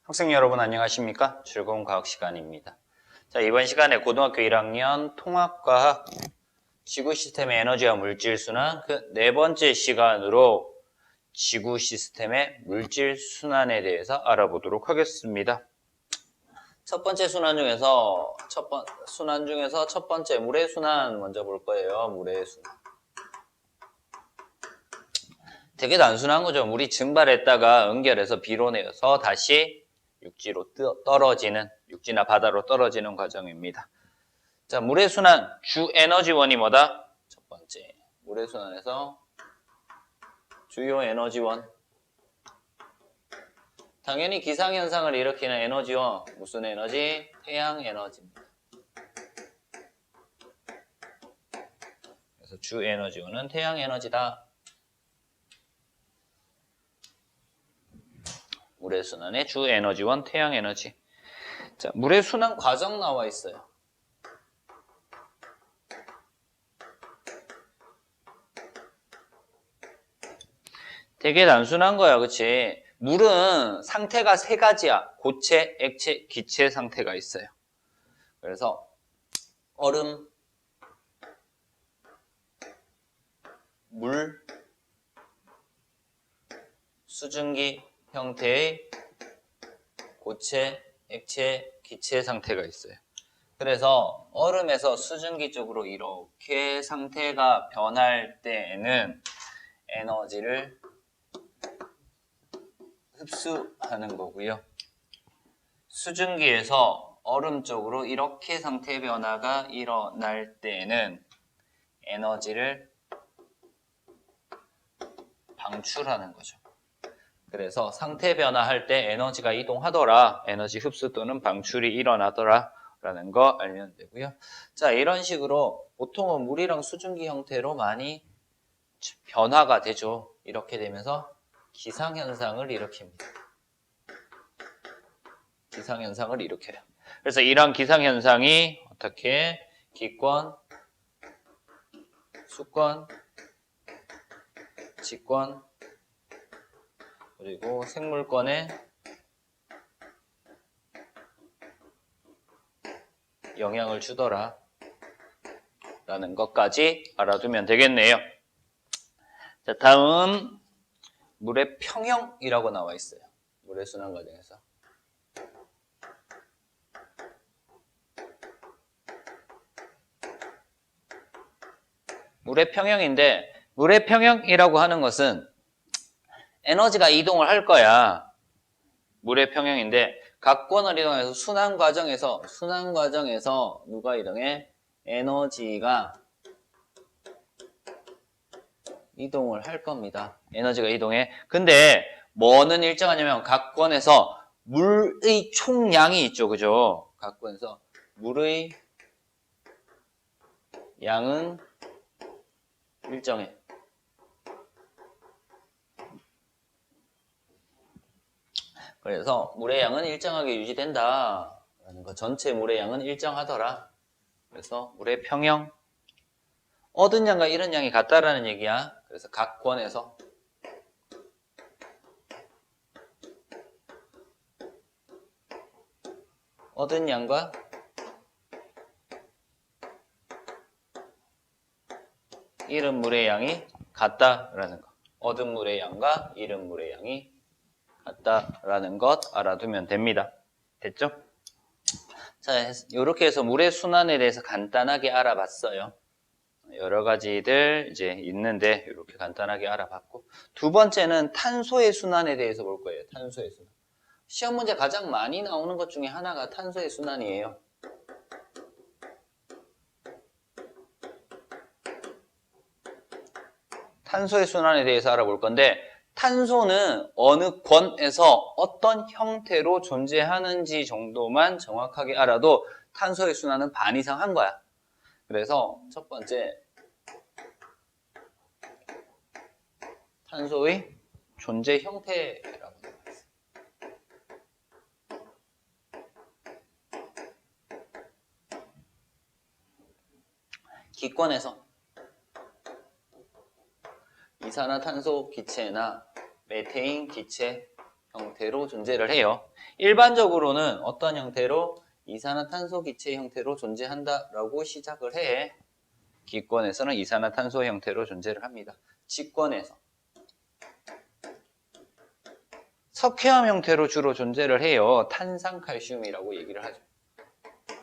학생 여러분 안녕하십니까? 즐거운 과학 시간입니다. 자, 이번 시간에 고등학교 1학년 통합과학 지구 시스템의 에너지와 물질 순환 그 네 번째 시간으로 지구 시스템의 물질 순환에 대해서 알아보도록 하겠습니다. 첫 번째 순환 중에서 첫 번째 물의 순환 먼저 볼 거예요. 물의 순환. 되게 단순한 거죠. 물이 증발했다가 응결해서 비로 내어서 다시 육지로 떨어지는, 육지나 바다로 떨어지는 과정입니다. 자, 물의 순환, 주 에너지원이 뭐다? 첫 번째, 물의 순환에서 주요 에너지원. 당연히 기상현상을 일으키는 에너지원, 무슨 에너지? 태양 에너지입니다. 그래서 주 에너지원은 태양 에너지다. 물의 순환의 주 에너지원 태양 에너지. 자, 물의 순환 과정 나와 있어요. 되게 단순한 거야, 그치? 물은 상태가 세 가지야. 고체, 액체, 기체 상태가 있어요. 그래서 얼음, 물, 수증기 형태의 고체, 액체, 기체 상태가 있어요. 그래서 얼음에서 수증기 쪽으로 이렇게 상태가 변할 때에는 에너지를 흡수하는 거고요. 수증기에서 얼음 쪽으로 이렇게 상태 변화가 일어날 때에는 에너지를 방출하는 거죠. 그래서 상태 변화할 때 에너지가 이동하더라, 에너지 흡수 또는 방출이 일어나더라 라는 거 알면 되고요. 자, 이런 식으로 보통은 물이랑 수증기 형태로 많이 변화가 되죠. 이렇게 되면서 기상현상을 일으킵니다. 기상현상을 일으켜요. 그래서 이런 기상현상이 어떻게 기권, 수권, 지권, 그리고 생물권에 영향을 주더라 라는 것까지 알아두면 되겠네요. 자, 다음 물의 평형이라고 나와 있어요. 물의 순환 과정에서. 물의 평형인데, 물의 평형이라고 하는 것은 에너지가 이동을 할 거야. 물의 평형인데 각권을 이동해서 순환 과정에서 누가 이동해? 에너지가 이동을 할 겁니다. 에너지가 이동해. 근데 뭐는 일정하냐면 각권에서 물의 총량이 있죠. 그죠? 각권에서 물의 양은 일정해. 그래서 물의 양은 일정하게 유지된다. 라는 거. 전체 물의 양은 일정하더라. 그래서 물의 평형. 얻은 양과 잃은 양이 같다라는 얘기야. 그래서 각권에서 얻은 양과 잃은 물의 양이 같다라는 거. 얻은 물의 양과 잃은 물의 양이 같다라는 것 알아두면 됩니다. 됐죠? 자, 이렇게 해서 물의 순환에 대해서 간단하게 알아봤어요. 여러 가지들 이제 있는데 이렇게 간단하게 알아봤고, 두 번째는 탄소의 순환에 대해서 볼 거예요. 탄소의 순환. 시험 문제 가장 많이 나오는 것 중에 하나가 탄소의 순환이에요. 탄소의 순환에 대해서 알아볼 건데, 탄소는 어느 권에서 어떤 형태로 존재하는지 정도만 정확하게 알아도 탄소의 순환은 반 이상 한 거야. 그래서 첫 번째, 탄소의 존재 형태라고 나와 있어요. 기권에서 이산화탄소 기체나 메테인 기체, 형태로 존재를 해요. 일반적으로는 어떤 형태로? 이산화탄소 기체 형태로 존재한다라고 시작을 해. 기권에서는 이산화탄소 형태로 존재를 합니다. 직권에서 석회암 형태로 주로 존재를 해요. 탄산칼슘이라고 얘기를 하죠.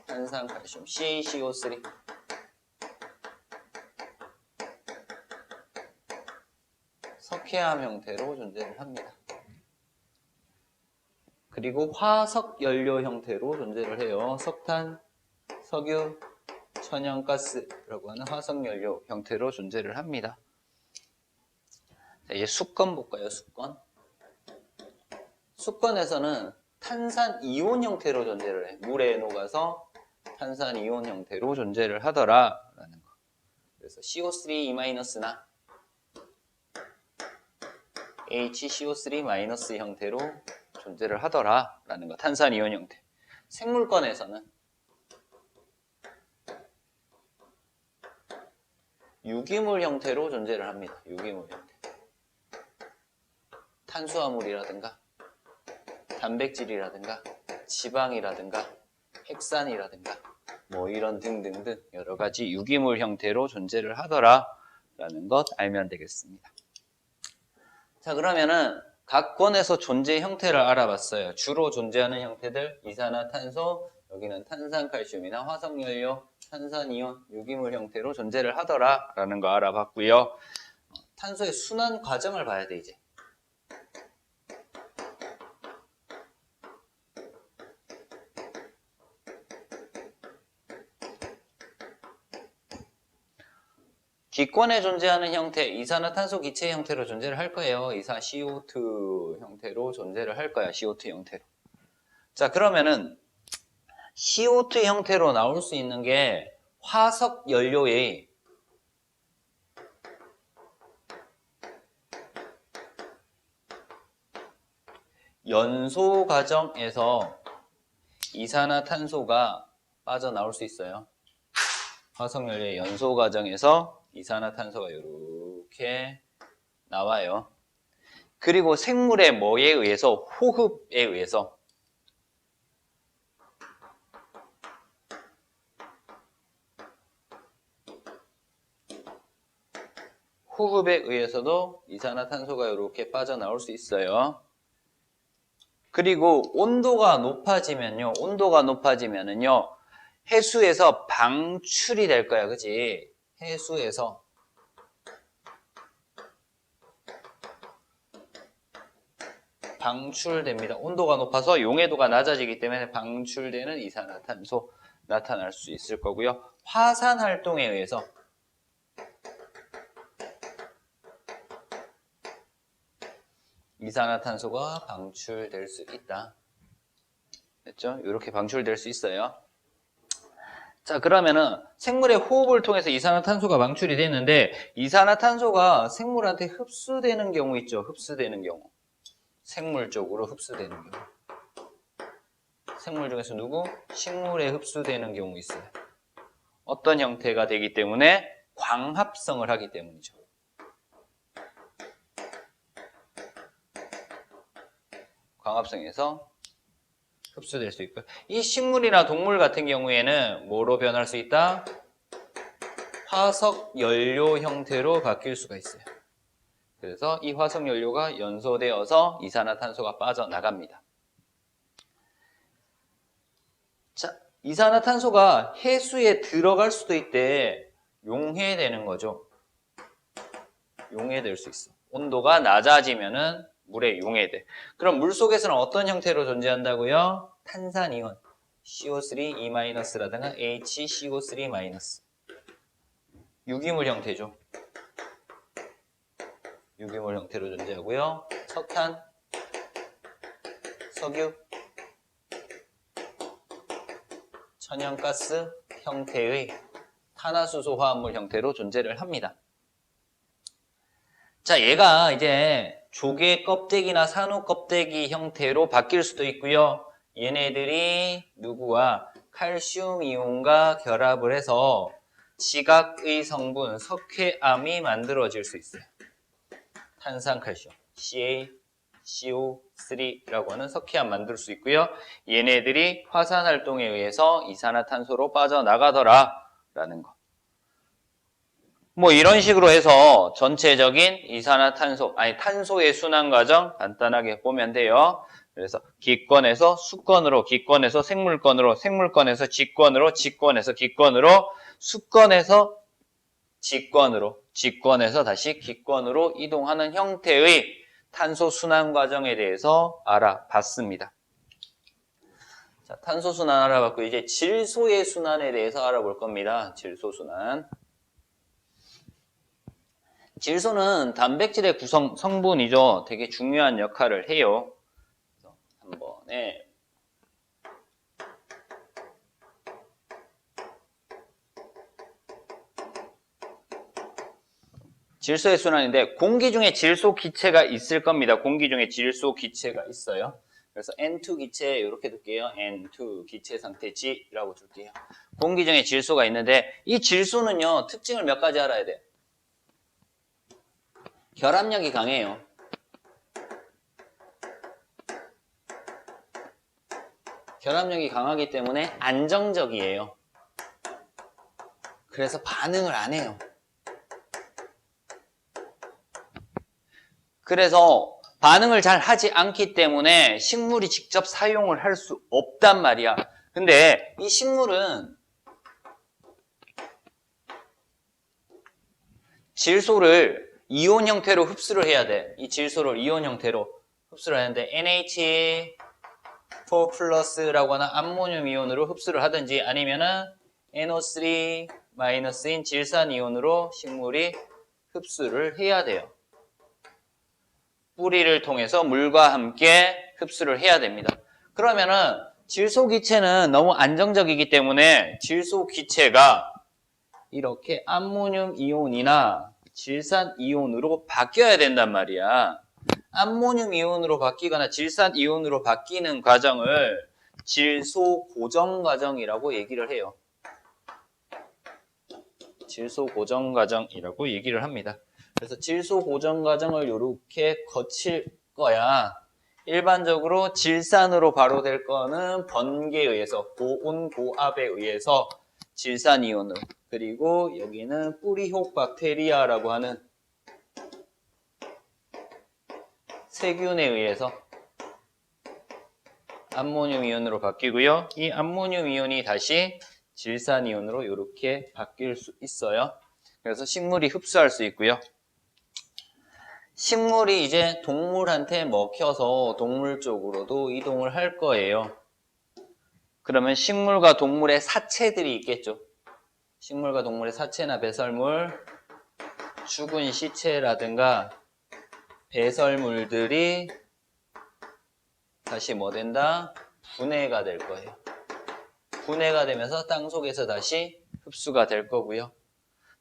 탄산칼슘, CaCO3. 석회암 형태로 존재를 합니다. 그리고 화석 연료 형태로 존재를 해요. 석탄, 석유, 천연가스라고 하는 화석 연료 형태로 존재를 합니다. 자, 이제 수권 볼까요? 수권. 수권에서는 탄산 이온 형태로 존재를 해. 물에 녹아서 탄산 이온 형태로 존재를 하더라라는 거. 그래서 CO3-나 HCO3- 형태로 존재를 하더라라는 거. 탄산 이온 형태. 생물권에서는 유기물 형태로 존재를 합니다. 유기물 형태. 탄수화물이라든가 단백질이라든가 지방이라든가 핵산이라든가 뭐 이런 등등등 여러 가지 유기물 형태로 존재를 하더라라는 것 알면 되겠습니다. 자, 그러면은 각 권에서 존재 형태를 알아봤어요. 주로 존재하는 형태들 이산화탄소, 여기는 탄산칼슘이나 화석연료, 탄산이온, 유기물 형태로 존재를 하더라라는 거 알아봤고요. 탄소의 순환 과정을 봐야 돼 이제. 기권에 존재하는 형태, 이산화탄소 기체 형태로 존재를 할 거예요. 이산 CO2 형태로 존재를 할 거야. CO2 형태로. 자, 그러면은 CO2 형태로 나올 수 있는 게 화석 연료의 연소 과정에서 이산화탄소가 빠져나올 수 있어요. 화석 연료의 연소 과정에서 이산화탄소가 이렇게 나와요. 그리고 생물의 뭐에 의해서? 호흡에 의해서. 호흡에 의해서도 이산화탄소가 이렇게 빠져나올 수 있어요. 그리고 온도가 높아지면요. 온도가 높아지면은요. 해수에서 방출이 될 거야. 그치? 해수에서 방출됩니다. 온도가 높아서 용해도가 낮아지기 때문에 방출되는 이산화탄소 나타날 수 있을 거고요. 화산 활동에 의해서 이산화탄소가 방출될 수 있다. 됐죠? 이렇게 방출될 수 있어요. 자, 그러면은 생물의 호흡을 통해서 이산화탄소가 방출이 되는데 이산화탄소가 생물한테 흡수되는 경우 있죠. 흡수되는 경우. 생물 쪽으로 흡수되는 경우. 생물 중에서 누구? 식물에 흡수되는 경우 있어요. 어떤 형태가 되기 때문에? 광합성을 하기 때문이죠. 광합성에서 흡수될 수 있고요. 이 식물이나 동물 같은 경우에는 뭐로 변할 수 있다? 화석 연료 형태로 바뀔 수가 있어요. 그래서 이 화석 연료가 연소되어서 이산화탄소가 빠져나갑니다. 자, 이산화탄소가 해수에 들어갈 수도 있대. 용해되는 거죠. 용해될 수 있어. 온도가 낮아지면은 물에 용해돼. 그럼 물 속에서는 어떤 형태로 존재한다고요? 탄산이온, CO3-라든가 HCO3-. 유기물 형태죠. 유기물 형태로 존재하고요. 석탄, 석유, 천연가스 형태의 탄화수소 화합물 형태로 존재를 합니다. 자, 얘가 이제 조개 껍데기나 산호 껍데기 형태로 바뀔 수도 있고요. 얘네들이 누구와 칼슘 이온과 결합을 해서 지각의 성분 석회암이 만들어질 수 있어요. 탄산칼슘, CO3라고 하는 석회암 만들 수 있고요. 얘네들이 화산 활동에 의해서 이산화탄소로 빠져나가더라 라는 거. 뭐 이런 식으로 해서 전체적인 탄소의 순환 과정 간단하게 보면 돼요. 그래서 기권에서 수권으로, 기권에서 생물권으로, 생물권에서 직권으로, 직권에서 기권으로, 수권에서 직권으로, 직권에서 다시 기권으로 이동하는 형태의 탄소 순환 과정에 대해서 알아봤습니다. 자, 탄소 순환 알아봤고 이제 질소의 순환에 대해서 알아볼 겁니다. 질소 순환. 질소는 단백질의 구성 성분이죠. 되게 중요한 역할을 해요. 그래서 한 번에 질소의 순환인데 공기 중에 질소 기체가 있을 겁니다. 공기 중에 질소 기체가 있어요. 그래서 N2 기체 이렇게 둘게요. N2 기체 상태 G라고 둘게요. 공기 중에 질소가 있는데 이 질소는요. 특징을 몇 가지 알아야 돼요. 결합력이 강해요. 결합력이 강하기 때문에 안정적이에요. 그래서 반응을 안 해요. 그래서 반응을 잘 하지 않기 때문에 식물이 직접 사용을 할 수 없단 말이야. 근데 이 식물은 질소를 이온 형태로 흡수를 해야 돼. 이 질소를 이온 형태로 흡수를 하는데 NH4 플러스라고 하는 암모늄 이온으로 흡수를 하든지 아니면은 NO3 마이너스인 질산 이온으로 식물이 흡수를 해야 돼요. 뿌리를 통해서 물과 함께 흡수를 해야 됩니다. 그러면은 질소 기체는 너무 안정적이기 때문에 질소 기체가 이렇게 암모늄 이온이나 질산 이온으로 바뀌어야 된단 말이야. 암모늄 이온으로 바뀌거나 질산 이온으로 바뀌는 과정을 질소 고정 과정이라고 얘기를 해요. 질소 고정 과정이라고 얘기를 합니다. 그래서 질소 고정 과정을 이렇게 거칠 거야. 일반적으로 질산으로 바로 될 거는 번개에 의해서 고온 고압에 의해서 질산 이온으로, 그리고 여기는 뿌리혹 박테리아라고 하는 세균에 의해서 암모늄 이온으로 바뀌고요. 이 암모늄 이온이 다시 질산 이온으로 이렇게 바뀔 수 있어요. 그래서 식물이 흡수할 수 있고요. 식물이 이제 동물한테 먹혀서 동물 쪽으로도 이동을 할 거예요. 그러면 식물과 동물의 사체들이 있겠죠. 식물과 동물의 사체나 배설물, 죽은 시체라든가 배설물들이 다시 뭐 된다? 분해가 될 거예요. 분해가 되면서 땅 속에서 다시 흡수가 될 거고요.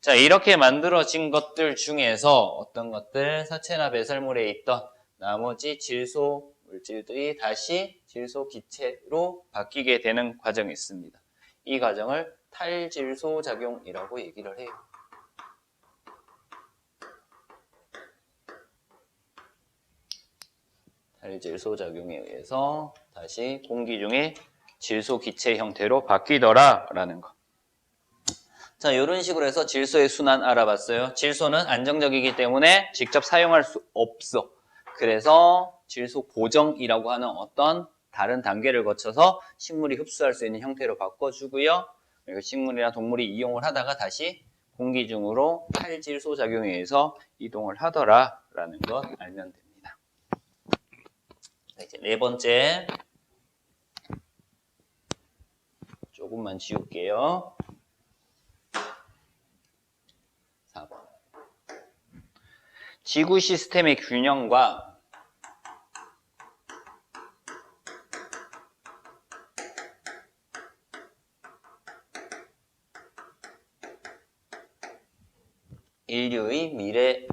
자, 이렇게 만들어진 것들 중에서 어떤 것들, 사체나 배설물에 있던 나머지 질소 물질들이 다시 질소 기체로 바뀌게 되는 과정이 있습니다. 이 과정을 탈질소 작용이라고 얘기를 해요. 탈질소 작용에 의해서 다시 공기 중에 질소 기체 형태로 바뀌더라라는 거. 자, 이런 식으로 해서 질소의 순환 알아봤어요. 질소는 안정적이기 때문에 직접 사용할 수 없어. 그래서 질소 고정이라고 하는 어떤 다른 단계를 거쳐서 식물이 흡수할 수 있는 형태로 바꿔주고요. 그리고 식물이나 동물이 이용을 하다가 다시 공기 중으로 탈질소 작용에 의해서 이동을 하더라라는 것 알면 됩니다. 자, 이제 네 번째. 조금만 지울게요. 4번. 지구 시스템의 균형과 인류의 미래.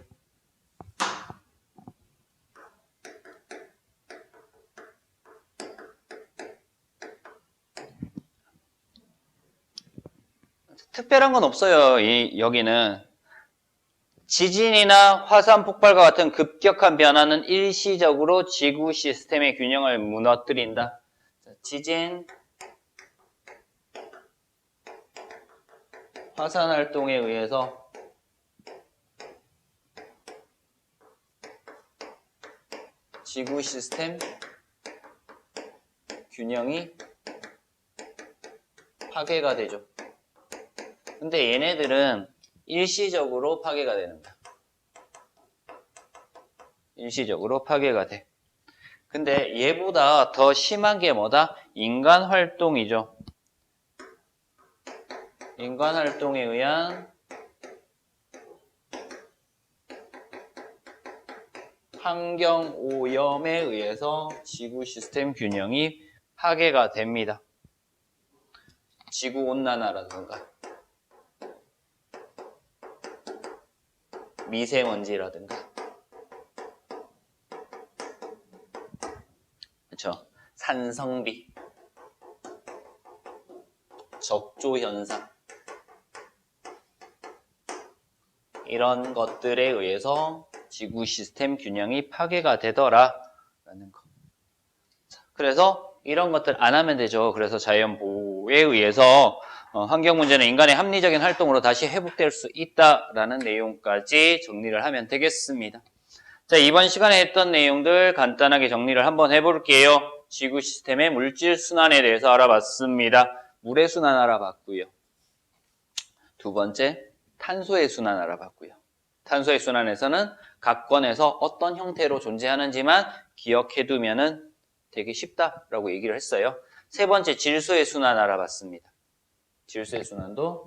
특별한 건 없어요. 여기는 지진이나 화산 폭발과 같은 급격한 변화는 일시적으로 지구 시스템의 균형을 무너뜨린다. 지진, 화산 활동에 의해서 지구 시스템 균형이 파괴가 되죠. 근데 얘네들은 일시적으로 파괴가 됩니다. 일시적으로 파괴가 돼. 근데 얘보다 더 심한 게 뭐다? 인간 활동이죠. 인간 활동에 의한 환경 오염에 의해서 지구 시스템 균형이 파괴가 됩니다. 지구 온난화라든가 미세먼지라든가 그렇죠. 산성비, 적조 현상 이런 것들에 의해서 지구 시스템 균형이 파괴가 되더라라는 거. 그래서 이런 것들 안 하면 되죠. 그래서 자연 보호에 의해서 환경 문제는 인간의 합리적인 활동으로 다시 회복될 수 있다라는 내용까지 정리를 하면 되겠습니다. 자, 이번 시간에 했던 내용들 간단하게 정리를 한번 해볼게요. 지구 시스템의 물질 순환에 대해서 알아봤습니다. 물의 순환 알아봤고요. 두 번째, 탄소의 순환 알아봤고요. 탄소의 순환에서는 각 권에서 어떤 형태로 존재하는지만 기억해두면은 되게 쉽다라고 얘기를 했어요. 세 번째, 질소의 순환 알아봤습니다. 질소의 순환도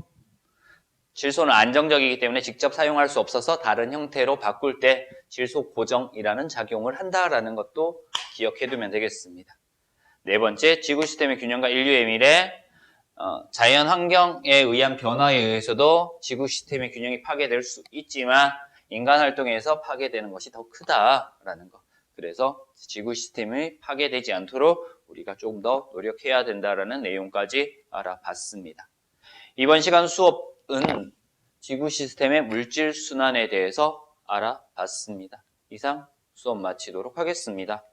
질소는 안정적이기 때문에 직접 사용할 수 없어서 다른 형태로 바꿀 때 질소 고정이라는 작용을 한다라는 것도 기억해두면 되겠습니다. 네 번째, 지구 시스템의 균형과 인류의 미래, 자연 환경에 의한 변화에 의해서도 지구 시스템의 균형이 파괴될 수 있지만 인간 활동에 의해서 파괴되는 것이 더 크다라는 것. 그래서 지구 시스템이 파괴되지 않도록 우리가 조금 더 노력해야 된다라는 내용까지 알아봤습니다. 이번 시간 수업은 지구 시스템의 물질 순환에 대해서 알아봤습니다. 이상 수업 마치도록 하겠습니다.